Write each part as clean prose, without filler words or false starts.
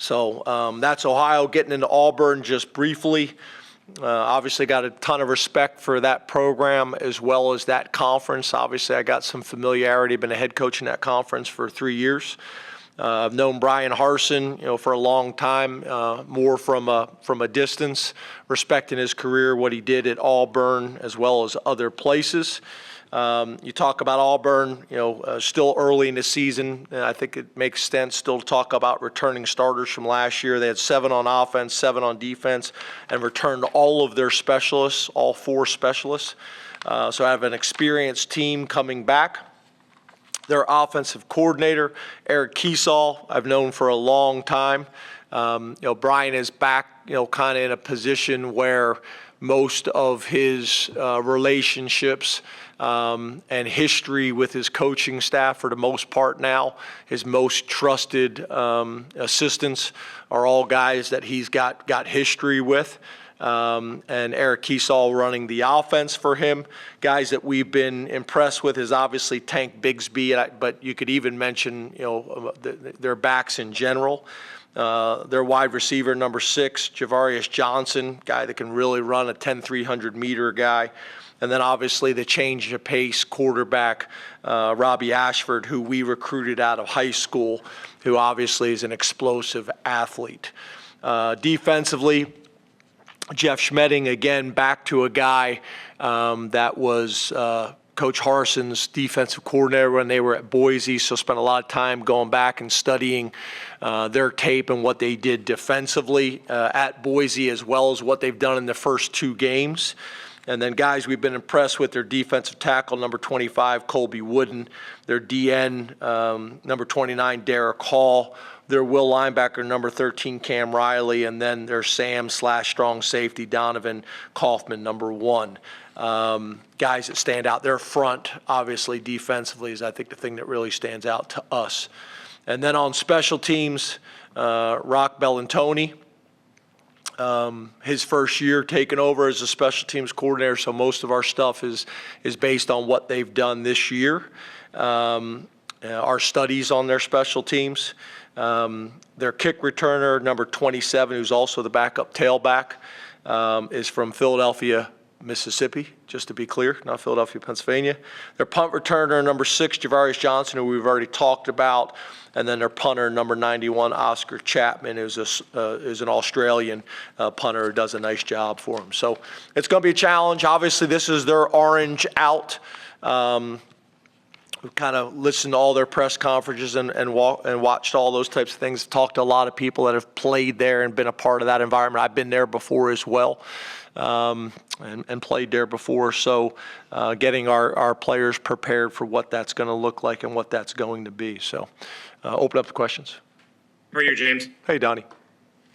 So that's Ohio. Getting into Auburn just briefly. Obviously got a ton of respect for that program as well as that conference. Obviously I got some familiarity, been a head coach in that conference for 3 years. I've known Brian Harsin, for a long time, more from a distance, respecting his career, what he did at Auburn as well as other places. You talk about Auburn, still early in the season. I think it makes sense still to talk about returning starters from last year. They had 7 on offense, 7 on defense, and returned all of their specialists, all 4 specialists. So I have an experienced team coming back. Their offensive coordinator, Eric Kiesel, I've known for a long time. Brian is back, kind of in a position where most of his relationships and history with his coaching staff, for the most part now, his most trusted assistants are all guys that he's got history with. And Eric Kiesel running the offense for him. Guys that we've been impressed with is obviously Tank Bigsby, but you could even mention their backs in general. Their wide receiver, number 6, Javarius Johnson, guy that can really run a 10-300 meter guy. And then obviously the change of pace quarterback, Robbie Ashford, who we recruited out of high school, who obviously is an explosive athlete. Defensively, Jeff Schmedding, again, back to a guy that was Coach Harsin's defensive coordinator when they were at Boise, so spent a lot of time going back and studying their tape and what they did defensively at Boise, as well as what they've done in the first 2 games. And then guys we've been impressed with, their defensive tackle, number 25, Colby Wooden, their DN, number 29, Derek Hall, their will linebacker, number 13, Cam Riley, and then their Sam/strong safety, Donovan Kaufman, number 1. Guys that stand out. Their front, obviously, defensively, is I think the thing that really stands out to us. And then on special teams, Rock Bellantoni, his first year taking over as a special teams coordinator, so most of our stuff is based on what they've done this year. Our studies on their special teams. Their kick returner, number 27, who's also the backup tailback, is from Philadelphia, Mississippi, just to be clear, not Philadelphia, Pennsylvania. Their punt returner, number 6, Javarius Johnson, who we've already talked about. And then their punter, number 91, Oscar Chapman, is an Australian punter who does a nice job for them. So it's going to be a challenge. Obviously, this is their orange out. We've kind of listened to all their press conferences and watched all those types of things. Talked to a lot of people that have played there and been a part of that environment. I've been there before as well. And played there before. So getting our players prepared for what that's going to look like and what that's going to be. So open up the questions. How are you, James? Hey, Donnie.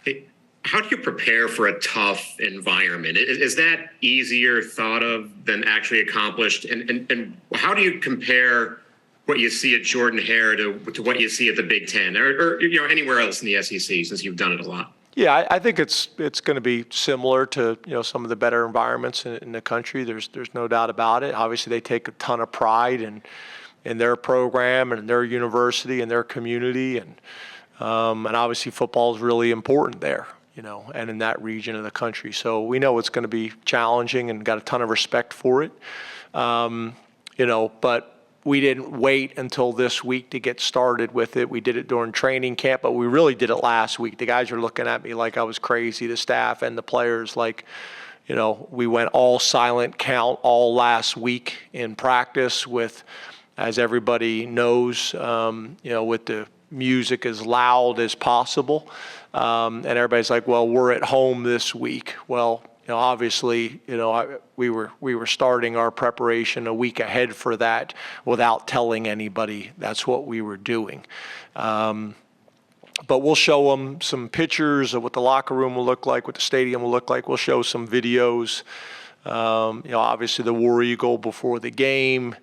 Hey, how do you prepare for a tough environment? Is that easier thought of than actually accomplished? And how do you compare what you see at Jordan-Hare to what you see at the Big Ten or anywhere else in the SEC, since you've done it a lot? Yeah, I think it's going to be similar to some of the better environments in the country. There's no doubt about it. Obviously, they take a ton of pride in their program and their university and their community, and obviously football is really important there, and in that region of the country. So we know it's going to be challenging and got a ton of respect for it, but we didn't wait until this week to get started with it. We did it during training camp, but we really did it last week. The guys were looking at me like I was crazy, the staff and the players, like, we went all silent count all last week in practice with, as everybody knows, with the music as loud as possible. And everybody's like, well, we're at home this week. Well, obviously, we were starting our preparation a week ahead for that without telling anybody that's what we were doing. But we'll show them some pictures of what the locker room will look like, what the stadium will look like. We'll show some videos. Obviously the War Eagle before the game.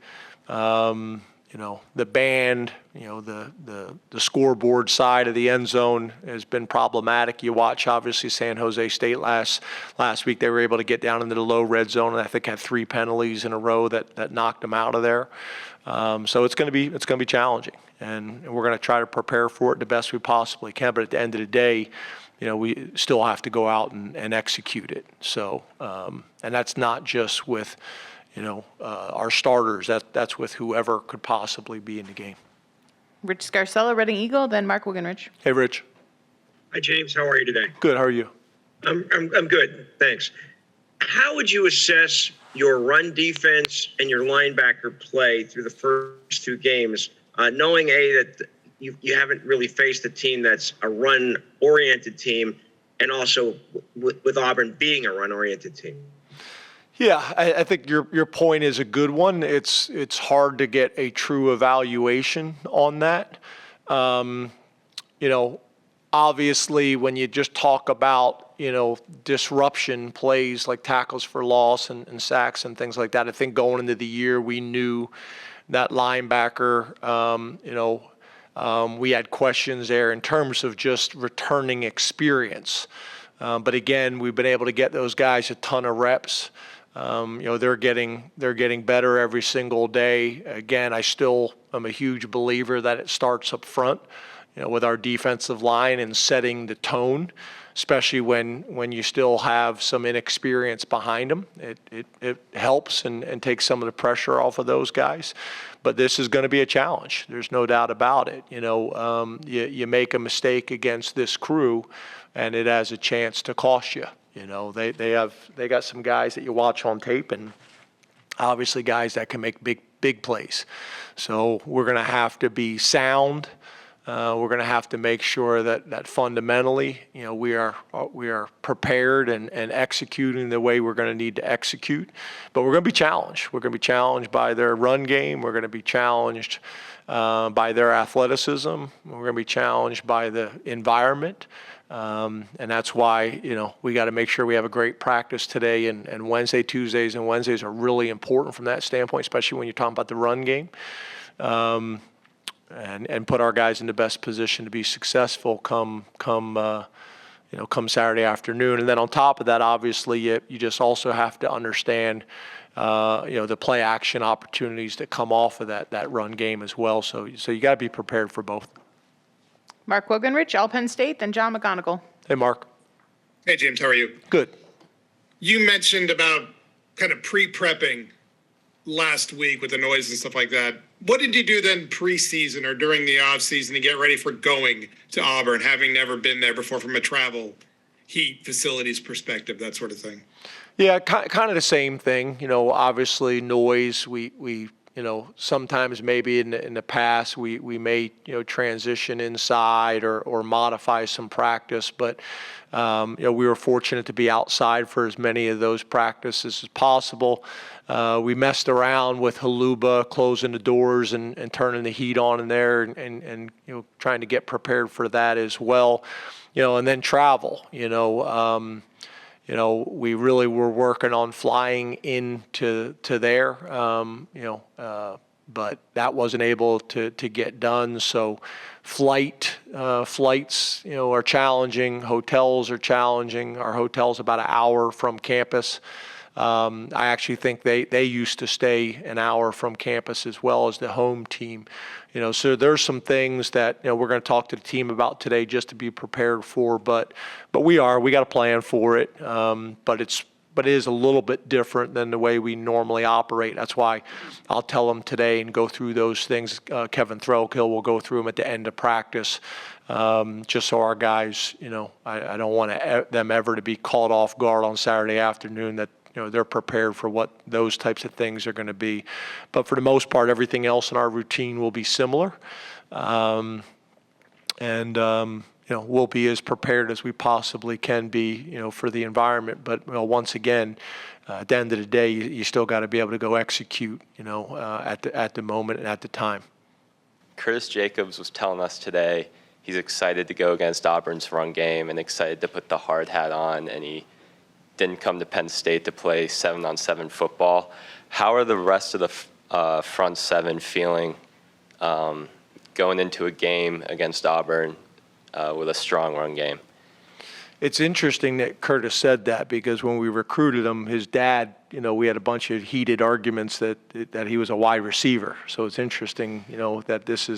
The band, the scoreboard side of the end zone has been problematic. You watch, obviously, San Jose State last week. They were able to get down into the low red zone, and I think had 3 penalties in a row that knocked them out of there. So it's going to be challenging. and we're going to try to prepare for it the best we possibly can. But at the end of the day, we still have to go out and execute it. So, and that's not just with, our starters. That's with whoever could possibly be in the game. Rich Scarcella, Reading Eagle, then Mark Wogenrich. Hey, Rich. Hi, James. How are you today? Good. How are you? I'm good. Thanks. How would you assess your run defense and your linebacker play through the first two games, knowing, that you haven't really faced a team that's a run-oriented team, and also with Auburn being a run-oriented team? Yeah, I think your point is a good one. It's hard to get a true evaluation on that. Obviously, when you just talk about, disruption plays like tackles for loss and sacks and things like that, I think going into the year, we knew that linebacker, we had questions there in terms of just returning experience. But again, we've been able to get those guys a ton of reps. They're getting better every single day. Again, I still am a huge believer that it starts up front, with our defensive line and setting the tone, especially when you still have some inexperience behind them. It helps and takes some of the pressure off of those guys. But this is going to be a challenge. There's no doubt about it. You make a mistake against this crew, and it has a chance to cost you. They got some guys that you watch on tape, and obviously guys that can make big plays. So we're going to have to be sound. We're going to have to make sure that fundamentally, we are prepared and executing the way we're going to need to execute. But we're going to be challenged. We're going to be challenged by their run game. We're going to be challenged by their athleticism. We're going to be challenged by the environment. And that's why, we got to make sure we have a great practice today, and Wednesday, Tuesdays, and Wednesdays are really important from that standpoint, especially when you're talking about the run game. And put our guys in the best position to be successful come Saturday afternoon. And then on top of that, obviously, you just also have to understand, the play action opportunities that come off of that run game as well. So you got to be prepared for both. Mark Wogenrich, All Penn State, then John McGonigal. Hey, Mark. Hey, James, how are you? Good. You mentioned about kind of pre-prepping last week with the noise and stuff like that. What did you do then preseason or during the off season to get ready for going to Auburn, having never been there before from a travel, heat, facilities perspective, that sort of thing? Yeah, kind of the same thing. Obviously noise. We sometimes maybe in the past we may transition inside or modify some practice, but we were fortunate to be outside for as many of those practices as possible. We messed around with Haluba, closing the doors and turning the heat on in there, and trying to get prepared for that as well. And then travel. We really were working on flying into there. But that wasn't able to get done. So flights, are challenging. Hotels are challenging. Our hotel's about an hour from campus. I actually think they used to stay an hour from campus as well as the home team. So there's some things that we're going to talk to the team about today just to be prepared for. But we got a plan for it. But it is a little bit different than the way we normally operate. That's why I'll tell them today and go through those things. Kevin Threlkill will go through them at the end of practice, just so our guys, I don't want them ever to be caught off guard on Saturday afternoon, that they're prepared for what those types of things are going to be. But for the most part, everything else in our routine will be similar. We'll be as prepared as we possibly can be, for the environment. But once again, at the end of the day, you still got to be able to go execute, at the moment and at the time. Curtis Jacobs was telling us today he's excited to go against Auburn's run game and excited to put the hard hat on, and he didn't come to Penn State to play 7-on-7 football. How are the rest of the front seven feeling going into a game against Auburn with a strong run game? It's interesting that Curtis said that, because when we recruited him, his dad, we had a bunch of heated arguments that he was a wide receiver. So it's interesting, that this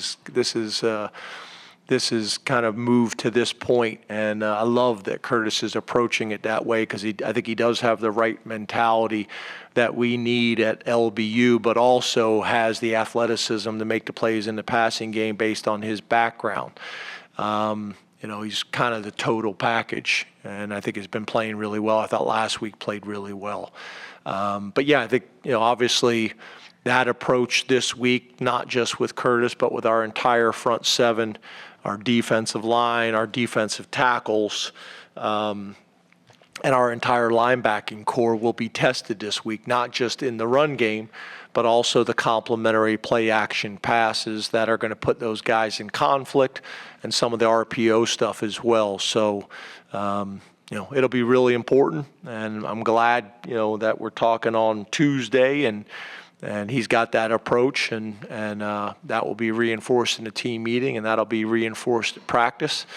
is kind of moved to this point, and I love that Curtis is approaching it that way, because I think he does have the right mentality that we need at LBU, but also has the athleticism to make the plays in the passing game based on his background. He's kind of the total package, and I think he's been playing really well. I thought last week played really well. But yeah, I think, obviously that approach this week, not just with Curtis, but with our entire front seven, our defensive line, our defensive tackles, and our entire linebacking core will be tested this week, not just in the run game, but also the complementary play action passes that are going to put those guys in conflict, and some of the RPO stuff as well. So, it'll be really important, and I'm glad, that we're talking on Tuesday, and he's got that approach, and that will be reinforced in the team meeting, and that'll be reinforced at practice.